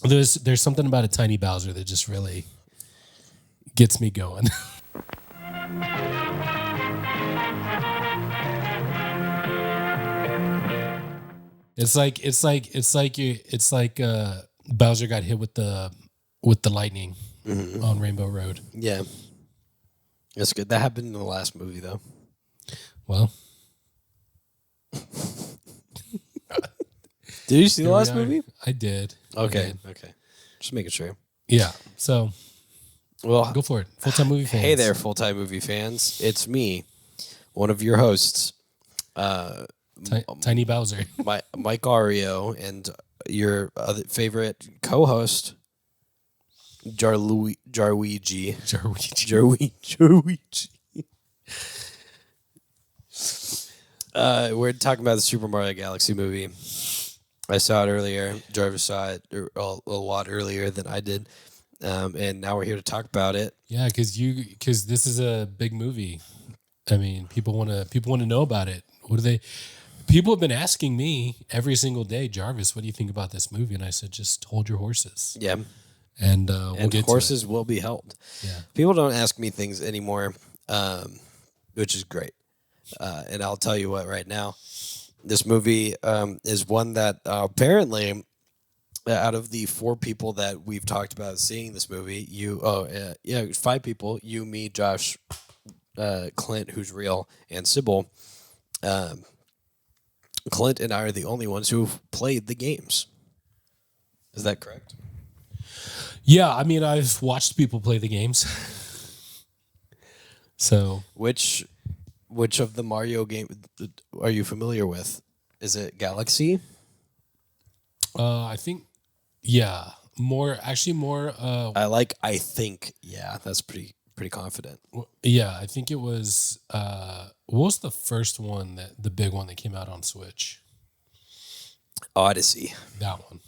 There's something about a tiny Bowser that just really gets me going. It's like Bowser got hit with the lightning on Rainbow Road. Yeah, that's good. That happened in the last movie, though. Well, Did you see the here we last are. movie? I did. Okay. Just making sure. Yeah. So Well, go for it. Full time movie fans. hey there, full-time movie fans. It's me, one of your hosts, Tiny Bowser. Mike Ario, and your other favorite co-host, Jarluigi. Jarluigi. We're talking about the Super Mario Galaxy movie. I saw it earlier. Jarvis saw it a lot earlier than I did, and now we're here to talk about it. Yeah, because this is a big movie. I mean, people want to know about it. What do they? People have been asking me every single day, Jarvis, what do you think about this movie? And I said, just hold your horses. Yeah, And we'll get horses to it. will be held. Yeah. People don't ask me things anymore, which is great. And I'll tell you what, right now, this movie is one that apparently, out of the 4 people that we've talked about seeing this movie, 5 people, you, me, Josh, Clint, who's real, and Sybil. Clint and I are the only ones who've played the games. Is that correct? Yeah, I mean, I've watched people play the games. So Which of the Mario game are you familiar with? Is it Galaxy? I think, yeah, more. I think, yeah, that's pretty confident. Yeah, I think it was. What was the first one the big one that came out on Switch? Odyssey. That one.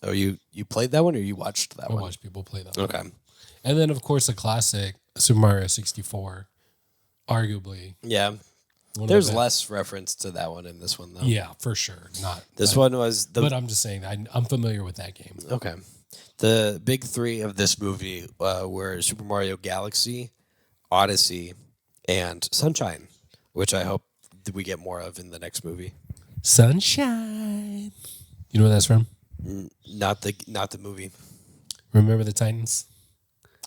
Oh, you played that one or you watched that I one? watched people play that. Okay. One. And then, of course, a classic, Super Mario 64, arguably. Yeah. There's less reference to that one in this one, though. Yeah, for sure. Not this one was but I'm just saying, I'm familiar with that game. Okay. The big 3 of this movie were Super Mario Galaxy, Odyssey, and Sunshine, which I hope that we get more of in the next movie. Sunshine. You know where that's from? Not the movie. Remember the Titans?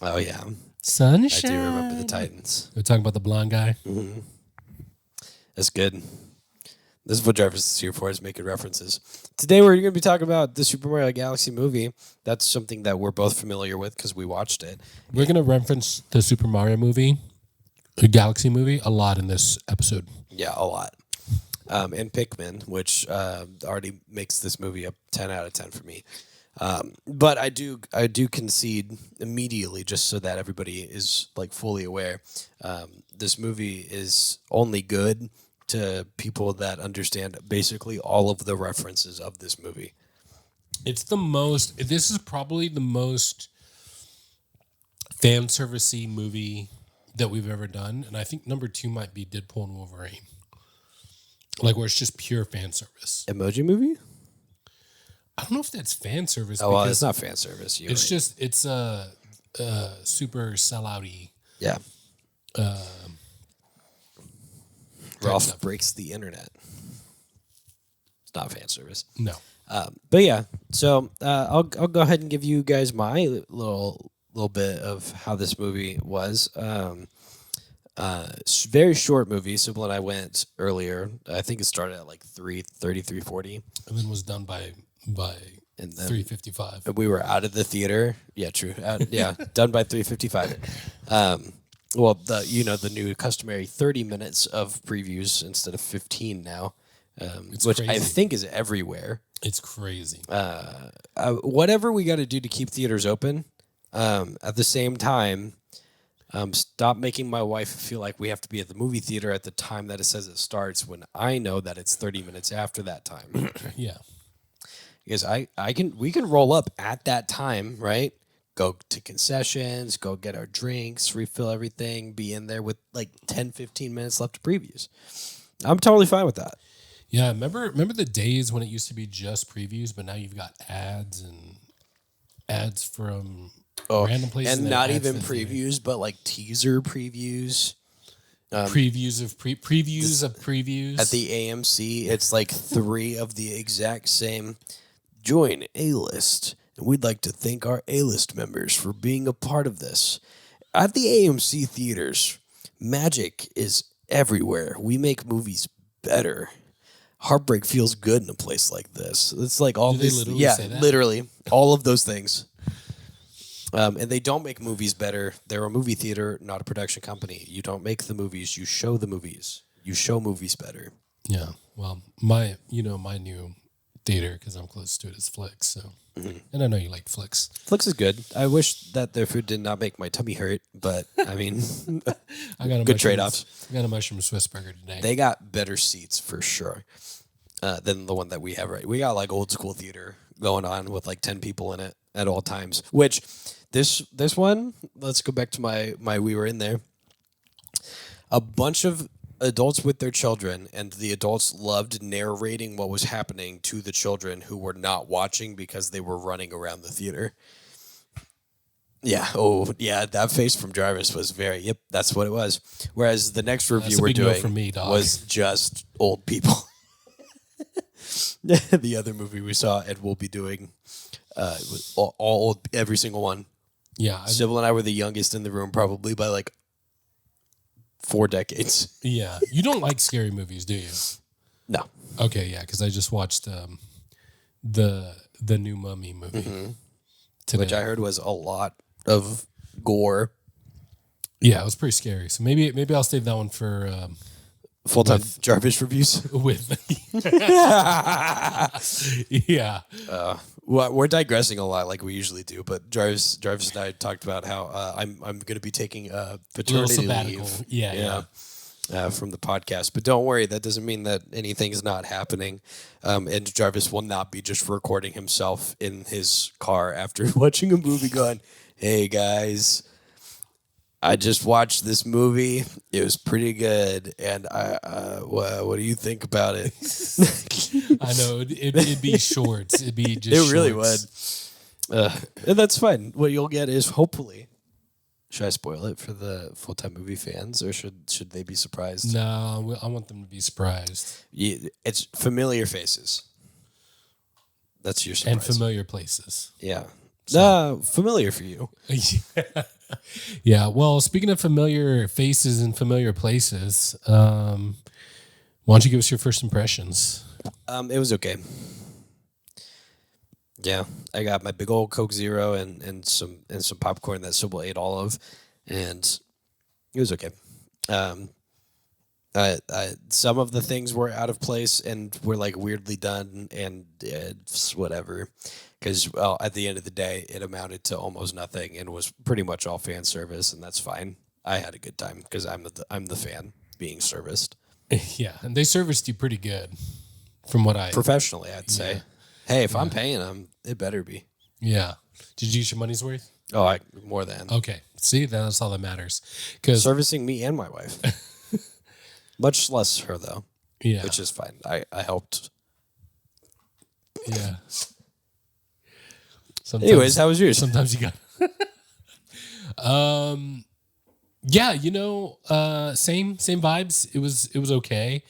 Oh yeah, Sunshine. I do remember the Titans. We're talking about the blonde guy. Mm-hmm. That's good. This is what Jarvis is here for, is making references. Today we're going to be talking about the Super Mario Galaxy movie. That's something that we're both familiar with because we watched it. We're going to reference the Super Mario movie, the Galaxy movie, a lot in this episode. Yeah, a lot. And Pikmin, which already makes this movie a 10 out of 10 for me. But I do concede immediately, just so that everybody is like fully aware. This movie is only good to people that understand basically all of the references of this movie. This is probably the most fan servicey movie that we've ever done. And I think number 2 might be Deadpool and Wolverine. Like, where it's just pure fan service. Emoji movie? I don't know if that's fan service. Oh, well, it's not fan service. It's super sellout-y. Yeah. Ralph breaks the internet. It's not fan service. No. But yeah, so I'll go ahead and give you guys my little bit of how this movie was. Very short movie. Sybil and I went earlier. I think it started at like 3:30, 3:40. And then was done by 3:55. We were out of the theater. Yeah, true. Done by 3:55. Well, the new customary 30 minutes of previews instead of 15 now, which crazy. I think is everywhere. It's crazy. Whatever we got to do to keep theaters open. At the same time, stop making my wife feel like we have to be at the movie theater at the time that it says it starts when I know that it's 30 minutes after that time. Yeah. Because we can roll up at that time, right? Go to concessions, go get our drinks, refill everything, be in there with like 10, 15 minutes left to previews. I'm totally fine with that. Yeah, remember the days when it used to be just previews, but now you've got ads and ads from Oh, random places, and then not ads even for the theater. previews, but like teaser previews. Previews of previews of previews. At the AMC, it's like 3 of the exact same. Join A-List, and we'd like to thank our A-List members for being a part of this. At the AMC theaters, magic is everywhere. We make movies better. Heartbreak feels good in a place like this. It's like all Do they this, literally yeah, say that? literally all of those things. And they don't make movies better. They're a movie theater, not a production company. You don't make the movies. You show the movies. You show movies better. Yeah. Well, my new theater, because I'm close to it, is Flicks. So, and I know you like Flicks. Flicks is good. I wish that their food did not make my tummy hurt, but I mean, I got a good trade-offs. I got a mushroom Swiss burger today. They got better seats for sure than the one that we have. Right, we got like old school theater going on with like 10 people in it at all times. Which this one, let's go back to my we were in there. A bunch of adults with their children, and the adults loved narrating what was happening to the children who were not watching because they were running around the theater. Yeah. Oh, yeah. That face from Jarvis was very. Yep, that's what it was. Whereas the next review That's a we're big no doing for me, dog. was just old people. The other movie we saw and we'll be doing was all old, every single one. Yeah. Sybil and I were the youngest in the room, probably by like 4 decades. Yeah. You don't like scary movies, do you? No. Okay. Yeah. Because I just watched the new Mummy movie today. Which I heard was a lot of gore. Yeah, it was pretty scary. So maybe I'll save that one for Full-time Jarvis reviews. with. Yeah. Well, we're digressing a lot like we usually do, but Jarvis and I talked about how I'm going to be taking a paternity sabbatical. leave. Yeah. From the podcast. But don't worry, that doesn't mean that anything's not happening. And Jarvis will not be just recording himself in his car after watching a movie going, hey guys, I just watched this movie. It was pretty good. And what do you think about it? I know it'd be shorts. It'd be just. It really shorts. would. And that's fine. What you'll get is hopefully. Should I spoil it for the full-time movie fans, or should they be surprised? No, I want them to be surprised. It's familiar faces. That's your surprise. And familiar places. Yeah. No, familiar for you. Yeah. Well, speaking of familiar faces and familiar places, why don't you give us your first impressions? It was okay. Yeah, I got my big old Coke Zero and some popcorn that Sybil ate all of, and it was okay. Some of the things were out of place and were like weirdly done, and it's whatever. Because at the end of the day, it amounted to almost nothing and was pretty much all fan service, and that's fine. I had a good time because I'm the fan being serviced Yeah, and they serviced you pretty good, from what I. professionally. I'd say, hey, if I'm paying them, it better be. Yeah. Did you use your money's worth? Oh, more than Okay. See, that's all that matters. Because servicing me and my wife. Much less her though, yeah, which is fine. I helped. yeah. Anyways, how was yours? Sometimes you got. Yeah, same vibes. It was okay.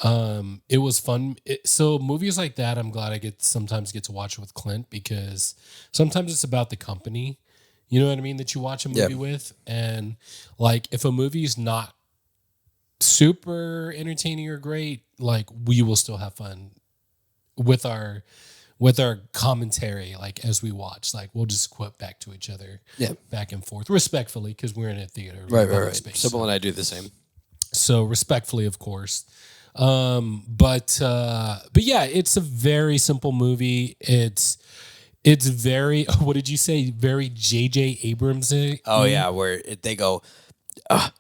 It was fun. So movies like that, I'm glad I sometimes get to watch with Clint, because sometimes it's about the company. You know what I mean? That you watch a movie with, and like if a movie's not super entertaining or great, like we will still have fun with our commentary, like as we watch. Like we'll just quote back to each other, back and forth, respectfully, because we're in a theater, Right. Space, Sybil and I do the same. so respectfully, of course. But yeah, it's a very simple movie. It's very, what did you say? Very J.J. Abrams. Oh yeah, where they go,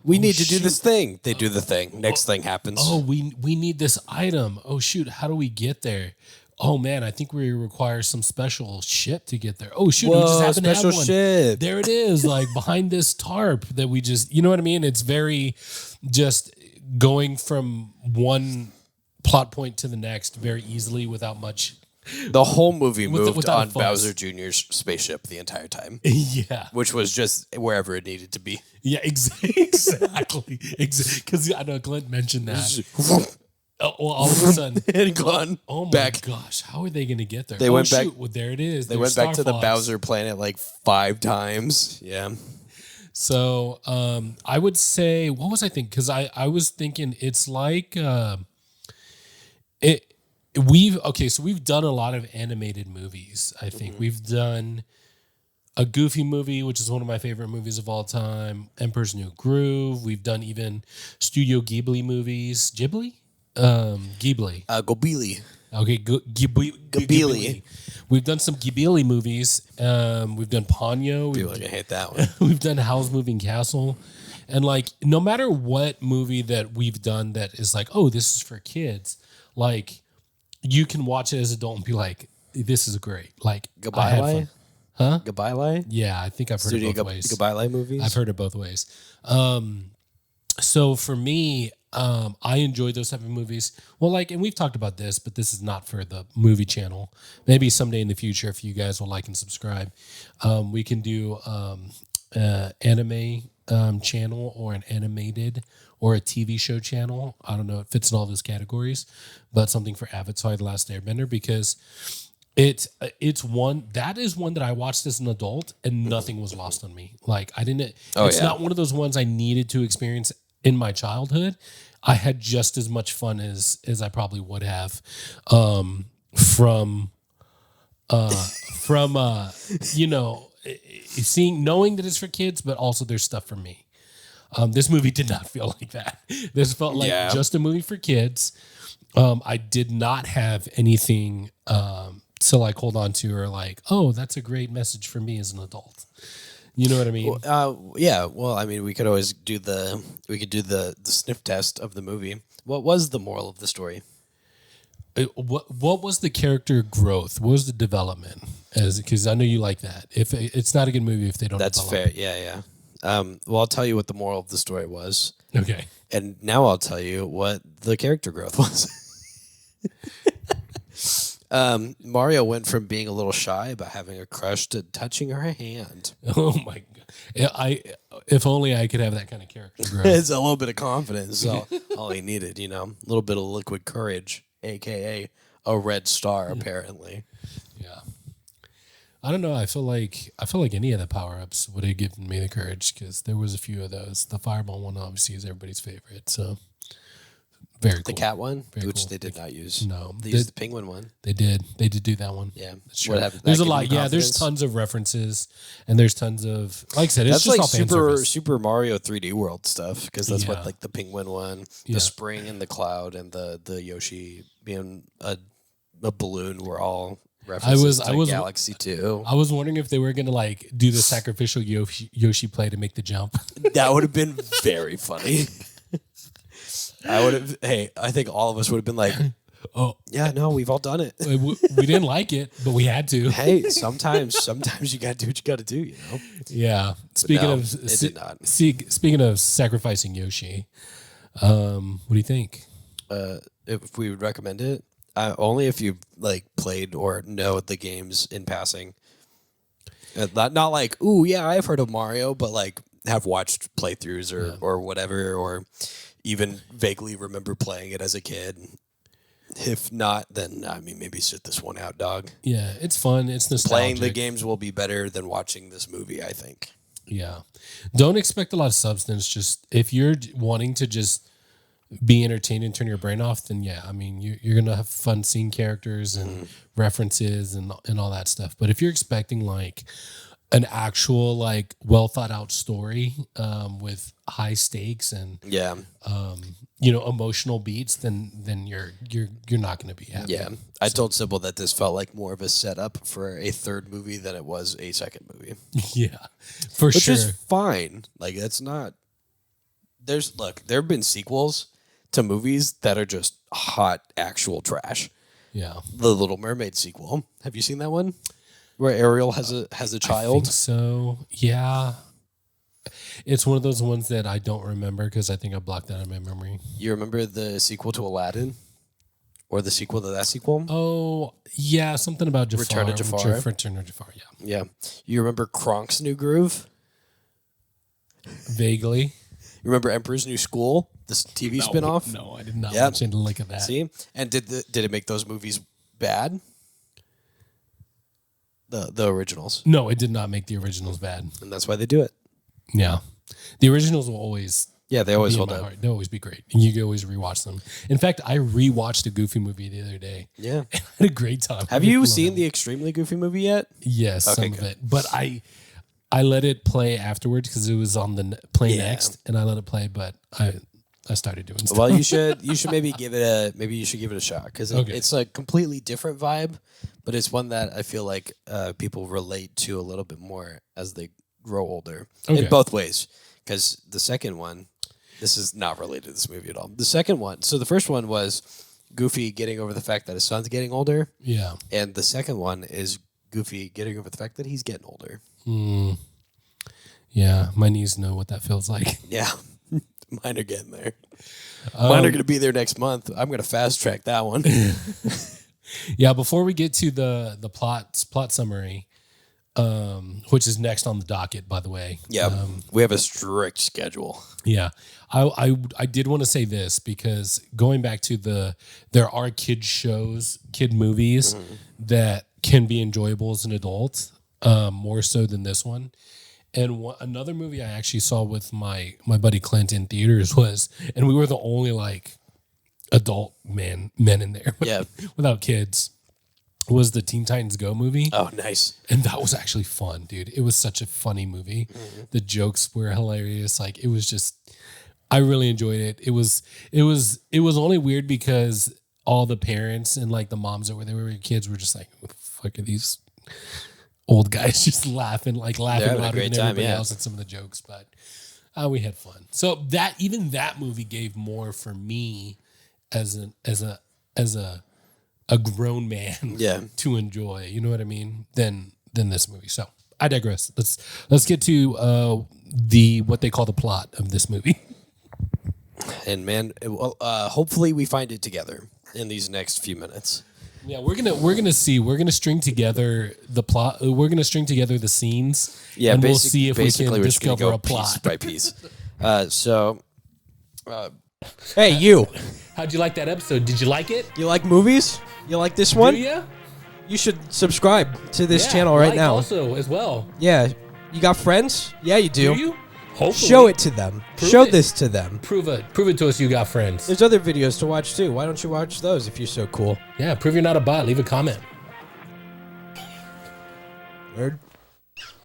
we need to do this thing. They do the thing. Next thing happens. Oh, we need this item. Oh shoot, how do we get there? Oh man, I think we require some special ship to get there. Oh shoot, we just happen to have special one. ship. There it is, like behind this tarp that we just, you know what I mean? It's very just going from one plot point to the next very easily without much The whole movie moved without a on fuss. Bowser Jr.'s spaceship the entire time, Yeah. which was just wherever it needed to be. Yeah, exactly. Because I know Glenn mentioned that. Well, all of a sudden, and gone oh my back. gosh, how are they going to get there? They went back- Well, there it is. They went back to the Bowser planet like 5 times. Yeah. So I would say, what was I thinking? Because I was thinking it's like so we've done a lot of animated movies. I think we've done a Goofy movie, which is one of my favorite movies of all time. Emperor's New Groove. We've done even Studio Ghibli movies. Ghibli. Gobili. Okay, Ghibli. We've done some Ghibli movies. We've done Ponyo. People are gonna hate that one. We've done Howl's Moving Castle. And like, no matter what movie that we've done that is like, oh, this is for kids, like, you can watch it as an adult and be like, this is great. Like, I had fun. Huh? Gabile? Yeah, I think I've heard Studio it both ways. Gabile movies? I've heard it both ways. So for me, I enjoy those type of movies. Well, like, and we've talked about this, but this is not for the movie channel. Maybe someday in the future, if you guys will like and subscribe, we can do anime channel or an animated or a TV show channel. I don't know. It fits in all those categories, but something for Avatar: The Last Airbender, because it's one that I watched as an adult and nothing was lost on me. Like, I didn't. It's not one of those ones I needed to experience in my childhood. I had just as much fun as I probably would have from knowing that it's for kids, but also there's stuff for me. This movie did not feel like that. This felt like just a movie for kids. I did not have anything to like hold on to or like, oh, that's a great message for me as an adult. You know what I mean? Yeah. Well, I mean, we could always do the sniff test of the movie. What was the moral of the story? What was the character growth? What was the development? Because I know you like that. If it's not a good movie if they don't. That's develop. fair. Yeah. Well, I'll tell you what the moral of the story was. Okay. And now I'll tell you what the character growth was. Mario went from being a little shy about having a crush to touching her hand. Oh my god! If only I could have that kind of character growth. It's a little bit of confidence. All he needed, a little bit of liquid courage, aka a red star, apparently. Yeah. I don't know. I feel like any of the power ups would have given me the courage because there was a few of those. The fireball one obviously is everybody's favorite. So very cool. The cat one, Very which cool. they did not use. No, They used the penguin one. They did do that one. Yeah. That's true. What happened? There's That a gave lot. you Yeah, there's confidence? tons of references and there's tons of, like I said, it's That's just like all fan service. Super Mario 3D World stuff because that's Yeah. what like the penguin one, Yeah. the spring and the cloud, and the Yoshi being a balloon were all references to Galaxy 2. I was wondering if they were gonna like do the sacrificial Yoshi play to make the jump. That would have been very funny. I think all of us would have been like, Oh, yeah, no, we've all done it. we didn't like it, but we had to. Hey, sometimes you gotta do what you gotta do, Yeah. Speaking no, of it did not. speaking of sacrificing Yoshi, what do you think? If we would recommend it, only if you like played or know the games in passing. Not like, ooh, yeah, I've heard of Mario, but like have watched playthroughs or whatever, or even vaguely remember playing it as a kid. If not, then I mean, maybe sit this one out, dog. Yeah, it's fun. It's nostalgic. Playing the games will be better than watching this movie, I think. Yeah. Don't expect a lot of substance. Just if you're wanting to just be entertained and turn your brain off, then yeah, I mean, you're going to have fun seeing characters and references and all that stuff. But if you're expecting like an actual, like well thought out story with high stakes and, Yeah. Emotional beats, then you're not going to be happy. Yeah. I told Sybil that this felt like more of a setup for a third movie than it was a second movie. Yeah, for Which sure. is fine. Like, that's not. There have been sequels to movies that are just hot, actual trash. Yeah. The Little Mermaid sequel. Have you seen that one? Where Ariel has a I child? think so yeah, it's one of those ones that I don't remember because I think I blocked that out of my memory. You remember the sequel to Aladdin? or the sequel to that sequel. Oh, yeah, something about Jafar. Return of Jafar. Return of Jafar, yeah. Yeah, you remember Kronk's New Groove? Vaguely. You remember Emperor's New School, this TV spinoff? No, I did not Yep. watch any look at that. See, and did it make those movies bad? The originals, No, it did not make the originals bad. and that's why they do it. Yeah. The originals will always Yeah, they always be in hold my up. heart. They'll always be great. And you can always rewatch them. In fact, I rewatched a Goofy movie the other day. Yeah. I had a great time. Have you seen the Extremely Goofy movie yet? Yes, Okay, some of good. it. But I let it play afterwards because it was on the play Yeah. next, and I let it play. But I started doing stuff. Well, you should maybe give it a shot because Okay. it's a completely different vibe, but it's one that I feel like people relate to a little bit more as they grow older Okay. in both ways. Because the second one, this is not related to this movie at all. The second one, so the first one was Goofy getting over the fact that his son's getting older, Yeah. and the second one is Goofy getting over the fact that he's getting older. Yeah. My knees know what that feels like. Yeah, mine are getting there. Mine are going to be there next month. I'm going to fast track that one. Yeah. Before we get to the plot summary, which is next on the docket, by the way. Yeah, we have a strict schedule. Yeah. I did want to say this because going back to there are kid shows, kid movies that can be enjoyable as an adult, more so than this one. And another movie I actually saw with my buddy Clint in theaters was, and we were the only like adult men in there, Yeah. without kids, was the Teen Titans Go movie. Oh, nice. And that was actually fun, dude. It was such a funny movie. The jokes were hilarious. Like it was just, I really enjoyed it. It was only weird because all the parents and like the moms that were there with kids were just like, what the fuck are these old guys just laughing having a about it great and time, everybody yeah. else at some of the jokes, but we had fun. So that movie gave more for me as a grown man Yeah. to enjoy, you know what I mean, than this movie. So I digress. Let's get to what they call the plot of this movie. And man, hopefully we find it together in these next few minutes. Yeah, we're gonna string together the plot. We're gonna string together the scenes. Yeah, and we'll see if we can we're just gonna discover go a plot. piece by piece. So, Hey, you. How'd you like that episode? Did you like it? You like movies? You like this one? Do you? You should subscribe to this channel right now. Also, as well. Yeah. You got friends? Yeah, you do. Do you? Hopefully. Show it to them. Prove Show it. this to them. Prove it. Prove it to us. You got friends. There's other videos to watch too. Why don't you watch those if you're so cool? Yeah. Prove you're not a bot. Leave a comment. Nerd.